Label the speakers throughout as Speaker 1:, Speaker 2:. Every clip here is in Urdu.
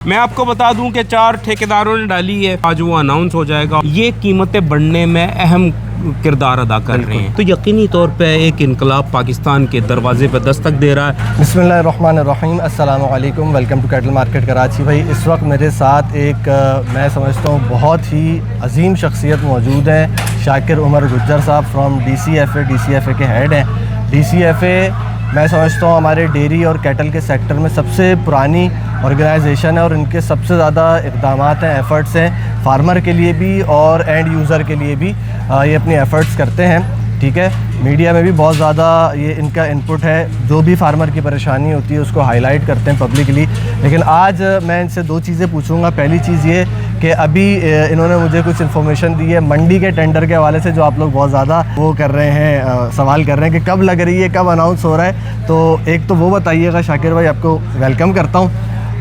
Speaker 1: میں آپ کو بتا دوں کہ 4 ٹھیکیداروں نے ڈالی ہے، آج وہ اناؤنس ہو جائے گا۔ یہ قیمتیں بڑھنے میں اہم کردار ادا کر رہے ہیں، تو یقینی طور پہ ایک انقلاب پاکستان کے دروازے پہ دستک دے رہا ہے۔
Speaker 2: بسم اللہ الرحمن الرحیم، السلام علیکم، welcome to cattle market Karachi. بھائی اس وقت میرے ساتھ ایک میں سمجھتا ہوں بہت ہی عظیم شخصیت موجود ہے، شاکر عمر گجر صاحب فرام DCFA کے ہیڈ ہیں۔ DCFA میں سمجھتا ہوں ہمارے ڈیری اور کیٹل کے سیکٹر میں سب سے پرانی آرگنائزیشن ہے، اور ان کے سب سے زیادہ اقدامات ہیں، ایفرٹس ہیں فارمر کے لیے بھی اور اینڈ یوزر کے لیے بھی، یہ اپنی ایفرٹس کرتے ہیں۔ ٹھیک ہے، میڈیا میں بھی بہت زیادہ یہ ان کا انپٹ ہے، جو بھی فارمر کی پریشانی ہوتی ہے اس کو ہائی لائٹ کرتے ہیں پبلکلی۔ لیکن آج میں ان سے 2 چیزیں پوچھوں گا۔ پہلی چیز یہ کہ ابھی انہوں نے مجھے کچھ انفارمیشن دی ہے منڈی کے ٹینڈر کے حوالے سے، جو آپ لوگ بہت زیادہ وہ کر رہے ہیں، سوال کر رہے ہیں کہ کب لگ رہی ہے، کب اناؤنس ہو رہا ہے، تو ایک تو وہ بتائیے گا شاکر بھائی، آپ کو ویلکم کرتا ہوں۔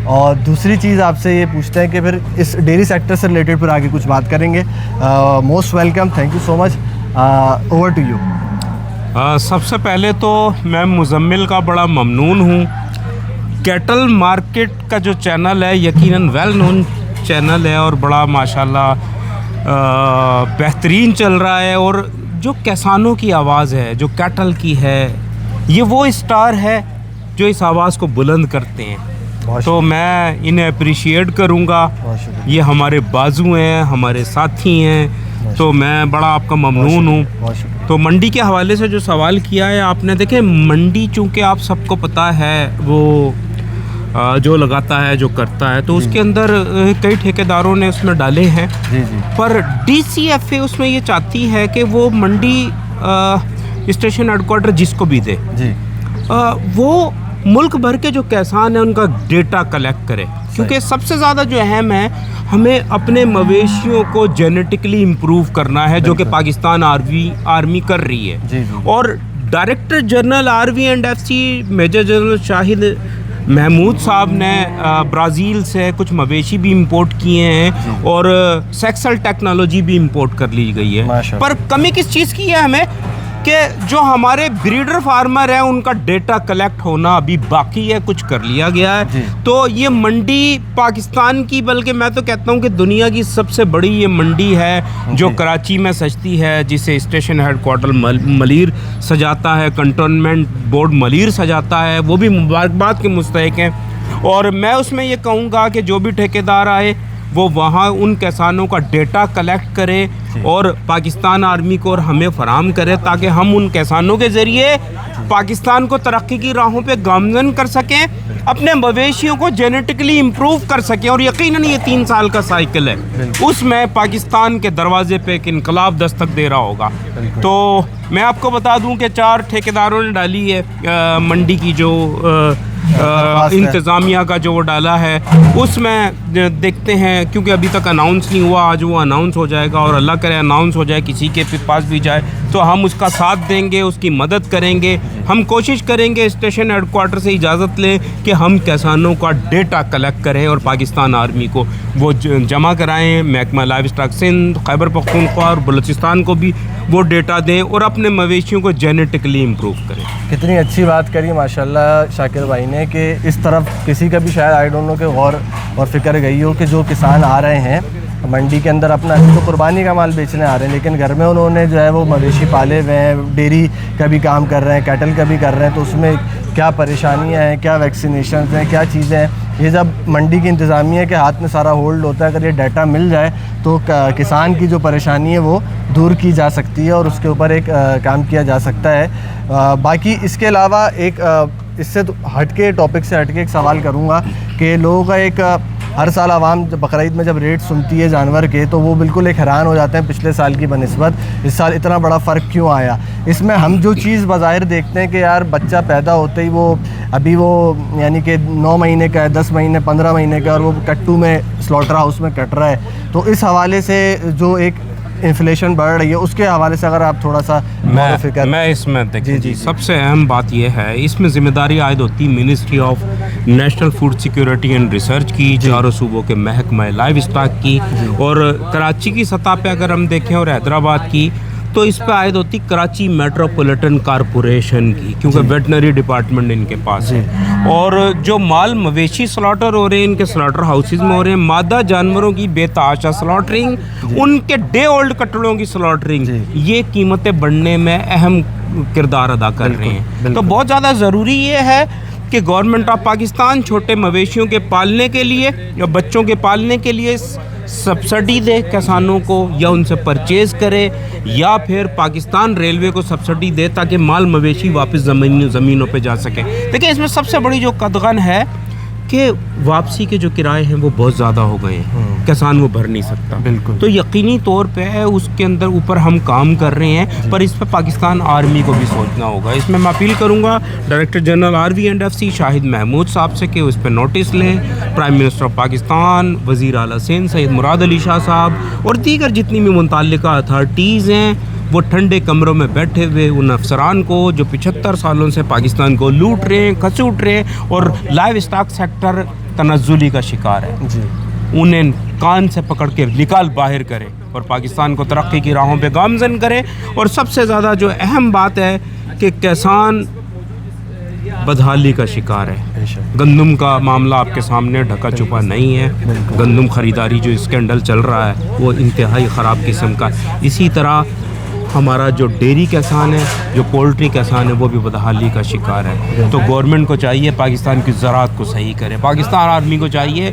Speaker 2: اور دوسری چیز آپ سے یہ پوچھتے ہیں کہ پھر اس ڈیری سیکٹر سے ریلیٹڈ پھر آگے کچھ بات کریں گے۔ Most welcome, thank you so much, over to you.
Speaker 1: سب سے پہلے تو میں مزمل کا بڑا ممنون ہوں۔ کیٹل مارکیٹ کا جو چینل ہے یقیناً ویل نون چینل ہے اور بڑا ماشاءاللہ بہترین چل رہا ہے، اور جو کسانوں کی آواز ہے، جو کیٹل کی ہے، یہ وہ اسٹار ہے جو اس آواز کو بلند کرتے ہیں، تو میں انہیں اپریشیٹ کروں گا۔ یہ ہمارے بازو ہیں، ہمارے ساتھی ہیں، تو میں بڑا آپ کا ممنون ہوں۔ تو منڈی کے حوالے سے جو سوال کیا ہے آپ نے، دیکھیں منڈی چونکہ آپ سب کو پتہ ہے وہ جو لگاتا ہے، جو کرتا ہے، تو اس کے اندر کئی ٹھیکیداروں نے اس میں ڈالے ہیں، پر DCFA اس میں یہ چاہتی ہے کہ وہ منڈی اسٹیشن ہیڈ کوارٹر جس کو بھی دے، وہ ملک بھر کے جو کسان ہیں ان کا ڈیٹا کلیکٹ کرے، کیونکہ سب سے زیادہ جو اہم ہے ہمیں اپنے مویشیوں کو جینیٹکلی امپروو کرنا ہے، جو کہ پاکستان آرمی کر رہی ہے۔ اور director general RV&FC major general Shahid Mahmood صاحب نے برازیل سے کچھ مویشی بھی امپورٹ کیے ہیں، اور سیکسل ٹیکنالوجی بھی امپورٹ کر لی گئی ہے۔ پر کمی کس چیز کی ہے ہمیں، کہ جو ہمارے بریڈر فارمر ہیں ان کا ڈیٹا کلیکٹ ہونا ابھی باقی ہے، کچھ کر لیا گیا ہے۔ تو یہ منڈی پاکستان کی، بلکہ میں تو کہتا ہوں کہ دنیا کی سب سے بڑی یہ منڈی ہے جو کراچی میں سجتی ہے، جسے اسٹیشن ہیڈ کوارٹر ملیر سجاتا ہے، کنٹونمنٹ بورڈ ملیر سجاتا ہے، وہ بھی مبارکباد کے مستحق ہیں۔ اور میں اس میں یہ کہوں گا کہ جو بھی ٹھیکیدار آئے وہ وہاں ان کسانوں کا ڈیٹا کلیکٹ کرے اور پاکستان آرمی کو اور ہمیں فراہم کرے، تاکہ ہم ان کسانوں کے ذریعے پاکستان کو ترقی کی راہوں پہ گامزن کر سکیں، اپنے مویشیوں کو جینیٹکلی امپروو کر سکیں۔ اور یقیناً یہ 3 سال کا سائیکل ہے، اس میں پاکستان کے دروازے پہ ایک انقلاب دستک دے رہا ہوگا۔ تو میں آپ کو بتا دوں کہ 4 ٹھیکیداروں نے ڈالی ہے منڈی کی، جو انتظامیہ کا جو وہ ڈالا ہے، اس میں دیکھتے ہیں، کیونکہ ابھی تک اناؤنس نہیں ہوا، آج وہ اناؤنس ہو جائے گا، اور اللہ کرے اناؤنس ہو جائے، کسی کے پاس بھی جائے تو ہم اس کا ساتھ دیں گے، اس کی مدد کریں گے۔ ہم کوشش کریں گے اسٹیشن ہیڈ کوارٹر سے اجازت لیں کہ ہم کسانوں کا ڈیٹا کلیکٹ کریں اور پاکستان آرمی کو وہ جمع کرائیں، محکمہ لائیو اسٹاک سندھ، خیبر پختونخوا اور بلوچستان کو بھی وہ ڈیٹا دیں، اور اپنے مویشیوں کو جینیٹکلی امپروو کریں۔
Speaker 2: کتنی اچھی بات کری ماشاءاللہ شاکر بھائی نے، کہ اس طرف کسی کا بھی شاید آئی ڈونٹ نو کہ غور اور فکر گئی ہو کہ جو کسان آ رہے ہیں منڈی کے اندر اپنا تو قربانی کا مال بیچنے آ رہے ہیں، لیکن گھر میں انہوں نے جو ہے وہ مویشی پالے ہوئے ہیں، ڈیری کا بھی کام کر رہے ہیں، کیٹل کا بھی کر رہے ہیں، تو اس میں کیا پریشانیاں ہیں، کیا ویکسینیشنز ہیں، کیا چیزیں ہیں، یہ جب منڈی کی انتظامیہ کے ہاتھ میں سارا ہولڈ ہوتا ہے، اگر یہ ڈیٹا مل جائے تو کسان کی جو پریشانی ہے وہ دور کی جا سکتی ہے، اور اس کے اوپر ایک کام کیا جا سکتا ہے۔ باقی اس کے علاوہ ایک اس سے ہٹ کے ٹاپک سے ہٹ کے ایک سوال کروں گا کہ لوگوں کا ایک ہر سال عوام جب بقرعید میں جب ریٹ سنتی ہے جانور کے، تو وہ بالکل ایک حیران ہو جاتے ہیں پچھلے سال کی بنسبت اس سال اتنا بڑا فرق کیوں آیا۔ اس میں ہم جو چیز بظاہر دیکھتے ہیں کہ یار بچہ پیدا ہوتے ہی وہ ابھی وہ یعنی کہ 9 مہینے کا ہے، 10 مہینے 15 مہینے کا، اور وہ کٹو میں سلاٹر ہاؤس میں کٹ رہا ہے، تو اس حوالے سے جو ایک انفلیشن بڑھ رہی ہے اس کے حوالے سے اگر آپ تھوڑا سا
Speaker 1: میں اس میں دیکھیں سب سے اہم بات یہ ہے، اس میں ذمہ داری عائد ہوتی ہے ministry of national food security and research کی، 4 صوبوں کے محکمہ لائیو اسٹاک کی، اور کراچی کی سطح پہ اگر ہم دیکھیں اور حیدرآباد کی، تو اس پہ عائد ہوتی کراچی میٹروپولیٹن کارپوریشن کی، کیونکہ ویٹنری ڈپارٹمنٹ ان کے پاس ہے. اور جو مال مویشی سلاٹر ہو رہے ہیں ان کے سلاٹر ہاؤسز میں ہو رہے ہیں، مادہ جانوروں کی بے تحاشا سلاٹرنگ، ان کے ڈے اولڈ کٹڑوں کی سلاٹرنگ، یہ قیمتیں بڑھنے میں اہم کردار ادا کر رہے ہیں. تو بہت زیادہ ضروری یہ ہے کہ گورنمنٹ آف پاکستان چھوٹے مویشیوں کے پالنے کے لیے یا بچوں کے پالنے کے لیے سبسڈی دے کسانوں کو، یا ان سے پرچیز کرے، یا پھر پاکستان ریلوے کو سبسڈی دے تاکہ مال مویشی واپس زمینوں پہ جا سکیں. دیکھیں اس میں سب سے بڑی جو قدغن ہے کہ واپسی کے جو کرائے ہیں وہ بہت زیادہ ہو گئے ہیں، کسان وہ بھر نہیں سکتا.
Speaker 2: بالکل.
Speaker 1: تو یقینی طور پہ اس کے اندر اوپر ہم کام کر رہے ہیں، پر اس پہ پاکستان آرمی کو بھی سوچنا ہوگا. اس میں اپیل کروں گا ڈائریکٹر جنرل RV&FC شاہد محمود صاحب سے کہ اس پہ نوٹس لیں. پرائم منسٹر آف پاکستان، وزیر اعلیٰ سندھ سید مراد علی شاہ صاحب اور دیگر جتنی بھی متعلقہ اتھارٹیز ہیں وہ ٹھنڈے کمروں میں بیٹھے ہوئے ان افسران کو جو 75 سالوں سے پاکستان کو لوٹ رہے ہیں، کھسوٹ رہے ہیں اور لائیو اسٹاک سیکٹر تنزلی کا شکار ہے، انہیں کان سے پکڑ کے نکال باہر کرے اور پاکستان کو ترقی کی راہوں پہ گامزن کرے. اور سب سے زیادہ جو اہم بات ہے کہ کسان بدحالی کا شکار ہے. گندم کا معاملہ آپ کے سامنے ڈھکا چھپا نہیں ہے. گندم خریداری جو اسکینڈل چل رہا ہے وہ انتہائی خراب قسم کا. اسی طرح ہمارا جو ڈیری کسان ہے، جو پولٹری کسان ہے، وہ بھی بدحالی کا شکار ہے. تو گورنمنٹ کو چاہیے پاکستان کی زراعت کو صحیح کرے، پاکستان آرمی کو چاہیے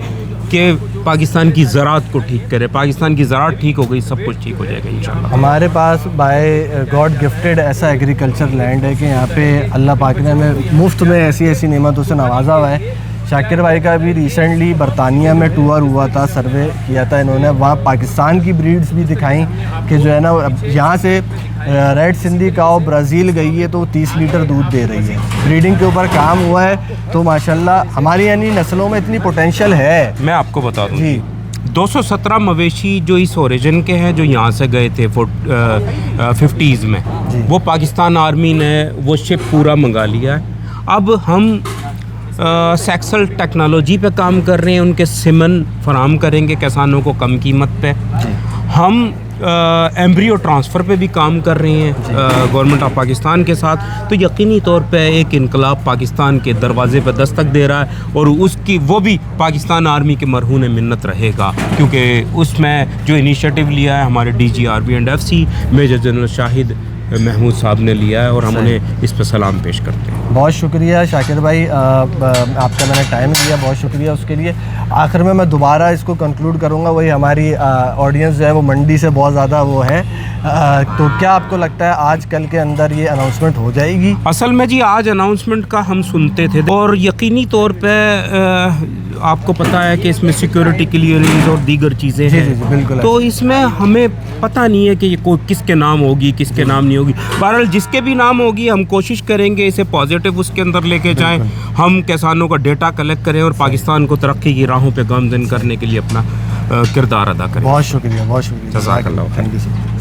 Speaker 1: کہ پاکستان کی زراعت کو ٹھیک کرے. پاکستان کی زراعت ٹھیک ہو گئی سب کچھ ٹھیک ہو جائے گا انشاءاللہ.
Speaker 2: ہمارے پاس بائی گاڈ گفٹیڈ ایسا ایگریکلچر لینڈ ہے کہ یہاں پہ اللہ پاک نے ہمیں مفت میں ایسی نعمتوں سے نوازا ہوا ہے. شاکر بھائی کا بھی ریسنٹلی برطانیہ میں ٹور ہوا تھا، سروے کیا تھا انہوں نے، وہاں پاکستان کی بریڈز بھی دکھائیں کہ جو ہے نا یہاں سے ریڈ سندھی کاؤ برازیل گئی ہے تو 30 لیٹر دودھ دے رہی ہے. بریڈنگ کے اوپر کام ہوا ہے تو ماشاءاللہ ہماری یعنی نسلوں میں اتنی پوٹینشیل ہے.
Speaker 1: میں آپ کو بتا دوں
Speaker 2: جی
Speaker 1: 217 مویشی جو اس اوریجن کے ہیں جو یہاں سے گئے تھے 50s میں، وہ پاکستان آرمی نے وہ شپ پورا منگا لیا ہے. اب ہم سیکسل ٹیکنالوجی پہ کام کر رہے ہیں، ان کے سمن فراہم کریں گے کسانوں کو کم قیمت پہ. ہم ایمبریو ٹرانسفر پہ بھی کام کر رہے ہیں گورنمنٹ آف پاکستان کے ساتھ. تو یقینی طور پہ ایک انقلاب پاکستان کے دروازے پہ دستک دے رہا ہے اور اس کی وہ بھی پاکستان آرمی کے مرہون منت رہے گا، کیونکہ اس میں جو انیشیٹو لیا ہے ہمارے DG RV&FC major general Shahid Mahmood صاحب نے لیا ہے اور ہم انہیں اس پہ سلام پیش کرتے ہیں.
Speaker 2: بہت شکریہ شاکر بھائی، آپ کا میں نے ٹائم دیا، بہت شکریہ اس کے لیے. آخر میں دوبارہ اس کو کنکلوڈ کروں گا، وہی ہماری آڈینس جو ہے وہ منڈی سے بہت زیادہ وہ ہے، تو کیا آپ کو لگتا ہے آج کل کے اندر یہ اناؤنسمنٹ ہو جائے گی؟
Speaker 1: اصل میں جی آج اناؤنسمنٹ کا ہم سنتے تھے اور یقینی طور پہ آپ کو پتہ ہے کہ اس میں سیکیورٹی کلیئرنس اور دیگر چیزیں ہیں.
Speaker 2: بالکل.
Speaker 1: تو اس میں ہمیں پتہ نہیں ہے کہ یہ کوئی کس کے نام ہوگی کس کے نام نہیں ہوگی. بہرحال جس کے بھی نام ہوگی ہم کوشش کریں گے اسے پازیٹیو اس کے اندر لے کے جائیں، ہم کسانوں کا ڈیٹا کلیکٹ کریں اور پاکستان کو ترقی کی راہوں پہ گامزن کرنے کے لیے اپنا کردار ادا کریں.
Speaker 2: بہت شکریہ، بہت شکریہ.
Speaker 1: جزاک اللہ.
Speaker 2: Thank you sir.